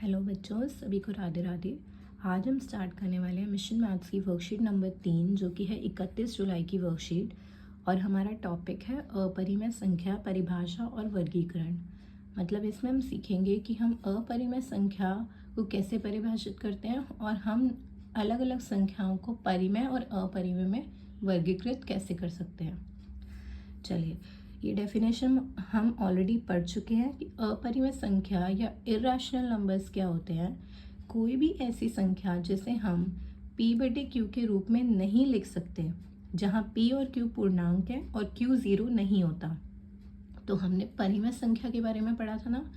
Hello बच्चों, सभी को राधे राधे। आज हम स्टार्ट करने वाले हैं मिशन मैथ्स की वर्कशीट नंबर 3, जो कि है 31 जुलाई की वर्कशीट। और हमारा टॉपिक है अपरिमेय संख्या, परिभाषा और वर्गीकरण। मतलब इसमें हम सीखेंगे कि हम अपरिमेय संख्या को कैसे परिभाषित करते हैं और हम अलग अलग संख्याओं को परिमेय और अपरिमेय में वर्गीकृत कैसे कर सकते हैं। चलिए, ये डेफिनेशन हम ऑलरेडी पढ़ चुके हैं कि अपरिमेय संख्या या इर्रेशनल नंबर्स क्या होते हैं। कोई भी ऐसी संख्या जिसे हम p/q के रूप में नहीं लिख सकते, जहाँ p और q पूर्णांक है और q 0 नहीं होता। तो हमने परिमेय संख्या के बारे में पढ़ा था ना,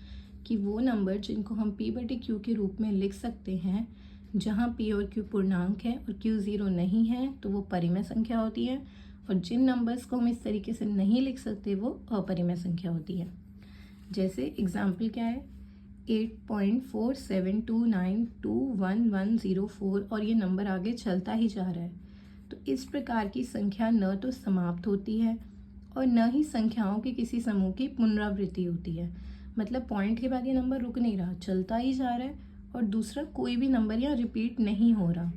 कि वो नंबर जिनको हम p/q के रूप में लिख सकते हैं, जहाँ p और q पूर्णांक है और q 0 नहीं है, तो वो परिमेय संख्या होती है। और जिन नंबर्स को हम इस तरीके से नहीं लिख सकते, वो अपरिमेय संख्या होती है। जैसे एग्जाम्पल क्या है, 8.4729211104 और ये नंबर आगे चलता ही जा रहा है। तो इस प्रकार की संख्या न तो समाप्त होती है और न ही संख्याओं के किसी समूह की पुनरावृत्ति होती है। मतलब पॉइंट के बाद ये नंबर रुक नहीं रहा, चलता ही जा रहा है। और दूसरा, कोई भी नंबर यहाँ रिपीट नहीं हो रहा।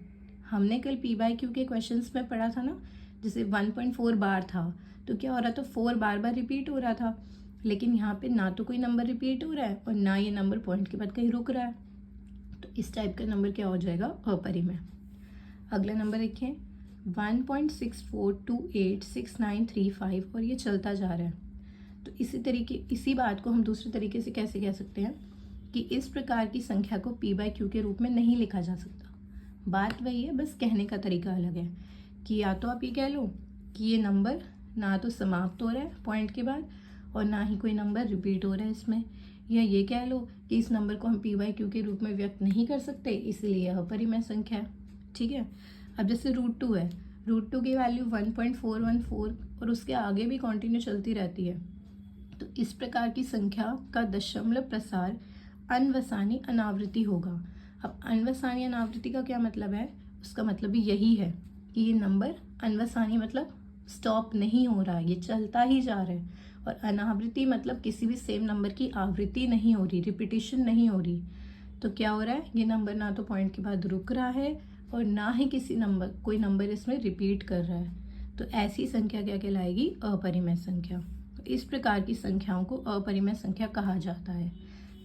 हमने कल p/q के क्वेश्चंस में पढ़ा था ना, जैसे 1.4 बार था तो क्या हो रहा था, 4 बार बार रिपीट हो रहा था। लेकिन यहाँ पे ना तो कोई नंबर रिपीट हो रहा है और ना ये नंबर पॉइंट के बाद कहीं रुक रहा है। तो इस टाइप का नंबर क्या हो जाएगा, अपरिमेय। अगला नंबर देखिए, 1.64286935 और ये चलता जा रहा है। तो इसी बात को हम दूसरे तरीके से कैसे कह सकते हैं कि इस प्रकार की संख्या को p/q के रूप में नहीं लिखा जा सकता। बात वही है, बस कहने का तरीका अलग है। कि या तो आप ये कह लो कि ये नंबर ना तो समाप्त हो रहा है पॉइंट के बाद और ना ही कोई नंबर रिपीट हो रहा है इसमें, या ये कह लो कि इस नंबर को हम p/q के रूप में व्यक्त नहीं कर सकते, इसलिए यह अपरिमेय संख्या है। ठीक है। अब जैसे √2 है, √2 की वैल्यू 1.414 और उसके आगे भी कंटिन्यू चलती रहती है। तो इस प्रकार की संख्या का दशमलव प्रसार अनवसानी अनावृत्ति होगा। अब अनवसानी अनावृत्ति का क्या मतलब है, उसका मतलब भी यही है कि ये नंबर अनवसानी मतलब स्टॉप नहीं हो रहा है, ये चलता ही जा रहा है। और अनावृत्ति मतलब किसी भी सेम नंबर की आवृत्ति नहीं हो रही, रिपीटिशन नहीं हो रही। तो क्या हो रहा है, ये नंबर ना तो पॉइंट के बाद रुक रहा है और ना ही कोई नंबर इसमें रिपीट कर रहा है। तो ऐसी संख्या क्या कहलाएगी, अपरिमेय संख्या। तो इस प्रकार की संख्याओं को अपरिमेय संख्या कहा जाता है।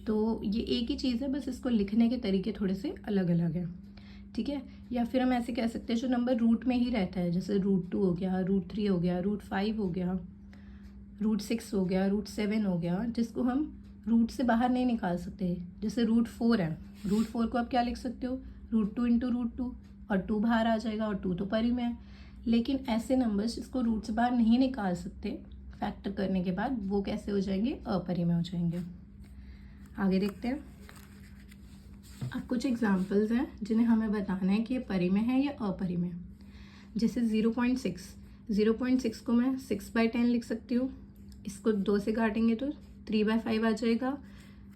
तो ये एक ही चीज़ है, बस इसको लिखने के तरीके थोड़े से अलग अलग हैं। ठीक है। या फिर हम ऐसे कह सकते हैं जो नंबर रूट में ही रहता है, जैसे √2 हो गया, √3 हो गया, √5 हो गया, √6 हो गया, √7 हो गया, जिसको हम रूट से बाहर नहीं निकाल सकते। जैसे √4 है, √4 को आप क्या लिख सकते हो, √2 × √2 और 2 बाहर आ जाएगा और 2 तो परिमेय है। लेकिन ऐसे नंबर्स जिसको रूट से बाहर नहीं निकाल सकते फैक्टर करने के बाद, वो कैसे हो जाएंगे, अपरिमेय हो जाएंगे। आगे देखते हैं। अब कुछ एग्जाम्पल्स हैं जिन्हें हमें बताना है कि ये परिमेय है या अपरिमेय। जैसे 0.6 को मैं 6/10 लिख सकती हूँ। इसको 2 से काटेंगे तो 3/5 आ जाएगा,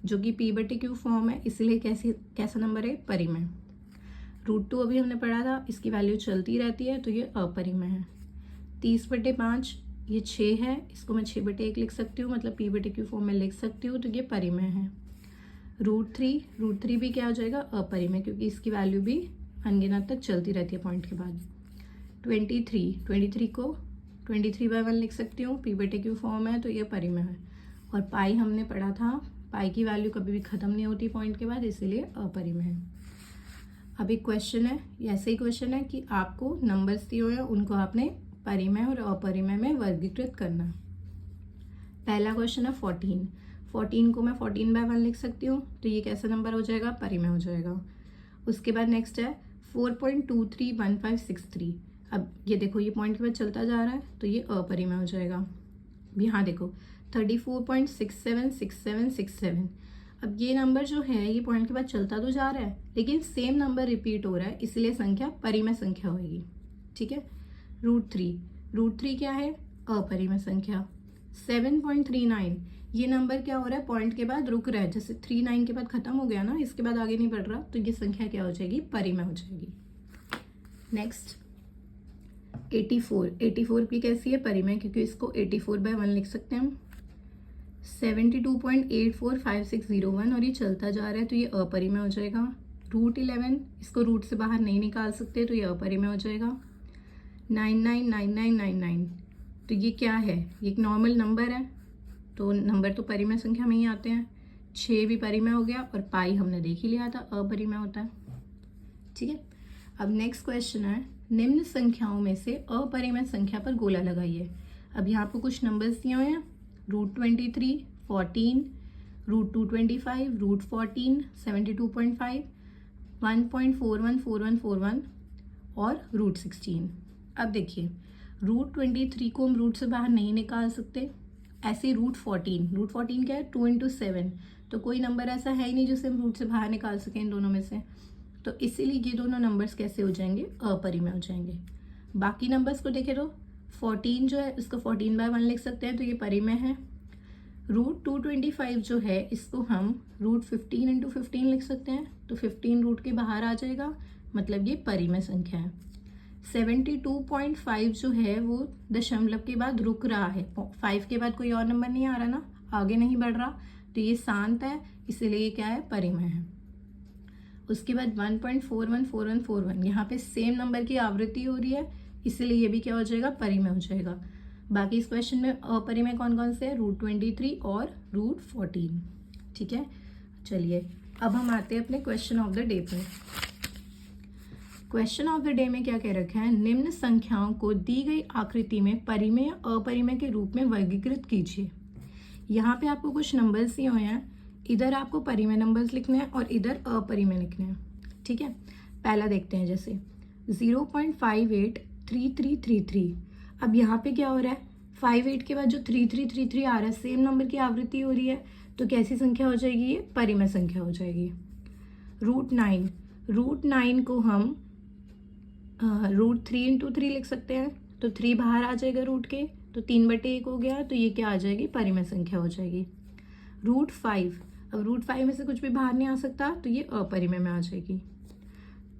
जो कि p/q फॉर्म है, इसलिए कैसा नंबर है, परिमेय। √2 अभी हमने पढ़ा था, इसकी वैल्यू चलती रहती है, तो ये अपरिमेय है। 30/5 ये 6 है, इसको मैं 6/1 लिख सकती हूँ, मतलब p/q फॉर्म में लिख सकती हूँ, तो ये परिमेय है। √3 भी क्या हो जाएगा, अपरिमेय, क्योंकि इसकी वैल्यू भी अनगिनत तक चलती रहती है पॉइंट के बाद। 23 को 23/1 लिख सकती हूँ, p/q फॉर्म है, तो ये परिमेय है। और पाई हमने पढ़ा था, पाई की वैल्यू कभी भी खत्म नहीं होती पॉइंट के बाद, इसीलिए अपरिमेय है। अब एक क्वेश्चन है, ऐसे ही क्वेश्चन है कि आपको नंबर्स दिए हुए हैं, उनको आपने परिमेय और अपरिमेय में वर्गीकृत करना। पहला क्वेश्चन है 14 को मैं 14/1 लिख सकती हूँ, तो ये कैसा नंबर हो जाएगा, परिमेय हो जाएगा। उसके बाद नेक्स्ट है 4.231563। अब ये देखो, ये पॉइंट के बाद चलता जा रहा है, तो ये अपरिमेय हो जाएगा। यहाँ देखो 34.676767। अब ये नंबर जो है, ये पॉइंट के बाद चलता तो जा रहा है, लेकिन सेम नंबर रिपीट हो रहा है, इसलिए संख्या परिमेय संख्या होगी। ठीक है। √3 क्या है, अपरिमेय संख्या। 7.39 ये नंबर क्या हो रहा है, पॉइंट के बाद रुक रहा है, जैसे 39 के बाद खत्म हो गया ना, इसके बाद आगे नहीं बढ़ रहा, तो ये संख्या क्या हो जाएगी, परिमेय हो जाएगी। नेक्स्ट 84 भी कैसी है, परिमेय, क्योंकि इसको 84/1 लिख सकते हैं हम। 72.845601 और ये चलता जा रहा है तो ये अपरिमेय हो जाएगा। रूट 11 इसको रूट से बाहर नहीं निकाल सकते तो ये अपरिमेय हो जाएगा। 999999 तो ये क्या है, ये एक नॉर्मल नंबर है तो नंबर तो परिमेय संख्या में ही आते हैं। 6 भी परिमेय हो गया और पाई हमने देख ही लिया था अपरिमेय होता है। ठीक है, अब नेक्स्ट क्वेश्चन है, निम्न संख्याओं में से अपरिमेय संख्या पर गोला लगाइए। अब यहाँ आपको कुछ नंबर्स दिए हुए हैं, रूट 23, 14, रूट 225, रूट 14, 72.5, 1.414141 और रूट 16। अब देखिए रूट 23 को हम रूट से बाहर नहीं निकाल सकते, ऐसे रूट 14 क्या है, 2 × 7, तो कोई नंबर ऐसा है ही नहीं जिसे हम रूट से बाहर निकाल सकें इन दोनों में से, तो इसीलिए ये दोनों नंबर्स कैसे हो जाएंगे, अपरिमेय हो जाएंगे। बाकी नंबर्स को देखें तो 14 जो है इसको 14/1 लिख सकते हैं तो ये परिमेय है। रूट 225 जो है इसको हम रूट 15 × 15 लिख सकते हैं तो 15 रूट के बाहर आ जाएगा, मतलब ये परिमेय संख्या है। 72.5 जो है वो दशमलव के बाद रुक रहा है, 5 के बाद कोई और नंबर नहीं आ रहा ना, आगे नहीं बढ़ रहा, तो ये शांत है, इसीलिए ये क्या है, परिमेय है। उसके बाद 1.414141 यहाँ पे सेम नंबर की आवृत्ति हो रही है, इसीलिए ये भी क्या हो जाएगा, परिमेय हो जाएगा। बाकी इस क्वेश्चन में अपरिमेय कौन कौन से है, रूट 23 और रूट 14। ठीक है, चलिए अब हम आते हैं अपने क्वेश्चन ऑफ द डे पर। क्वेश्चन ऑफ द डे में क्या कह रखा है, निम्न संख्याओं को दी गई आकृति में परिमेय अपरिमेय के रूप में वर्गीकृत कीजिए। यहाँ पे आपको कुछ नंबर्स दिए हुए हैं, इधर आपको परिमेय नंबर्स लिखने हैं और इधर अपरिमेय लिखने हैं। ठीक है, पहला देखते हैं, जैसे 0.583333। अब यहाँ पे क्या हो रहा है, 58 के बाद जो 3333 आ रहा है, सेम नंबर की आवृत्ति हो रही है, तो कैसी संख्या हो जाएगी, ये परिमेय संख्या हो जाएगी। रूट 9 को हम रूट 3 × 3 लिख सकते हैं, तो 3 बाहर आ जाएगा रूट के, तो 3/1 हो गया, तो ये क्या आ जाएगी, परिमेय संख्या हो जाएगी। रूट 5, अब रूट 5 में से कुछ भी बाहर नहीं आ सकता तो ये अपरिमेय में आ जाएगी।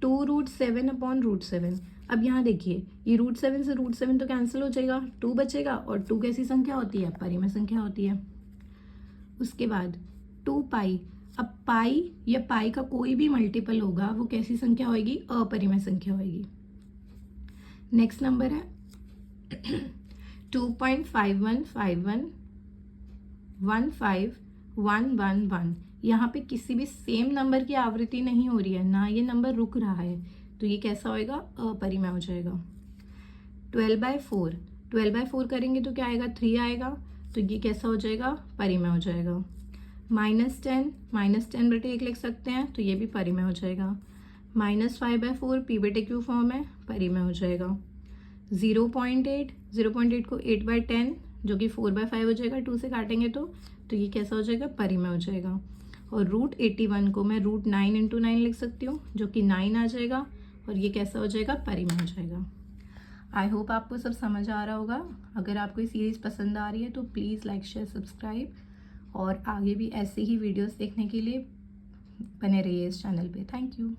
2√7/√7। अब यहाँ देखिए ये रूट 7 से रूट 7 तो कैंसिल हो जाएगा, 2 बचेगा, और 2 कैसी संख्या होती है, परिमेय संख्या होती है। उसके बाद 2π, अब पाई या पाई का कोई भी मल्टीपल होगा वो कैसी संख्या होगी, अपरिमेय संख्या होगी। नेक्स्ट नंबर है 2.5151151111। यहाँ पे किसी भी सेम नंबर की आवृत्ति नहीं हो रही है, ना ये नंबर रुक रहा है, तो ये कैसा होएगा, अपरिमेय हो जाएगा। 12/4 करेंगे तो क्या आएगा, 3 आएगा, तो ये कैसा हो जाएगा, परिमेय हो जाएगा। -10 लिख सकते हैं, तो ये भी परिमेय हो जाएगा। -5/4 p/q फॉर्म है, परिमेय हो जाएगा। 0.8 को 8/10 जो कि 4/5 हो जाएगा, 2 से काटेंगे तो ये कैसा हो जाएगा, परिमेय हो जाएगा। और रूट 81 को मैं रूट 9 × 9 लिख सकती हूँ, जो कि 9 आ जाएगा, और ये कैसा हो जाएगा, परिमेय हो जाएगा। आई होप आपको सब समझ आ रहा होगा। अगर आपको ये सीरीज़ पसंद आ रही है तो प्लीज़ लाइक, शेयर, सब्सक्राइब, और आगे भी ऐसे ही वीडियोस देखने के लिए बने रहिए इस चैनल पे। Thank you.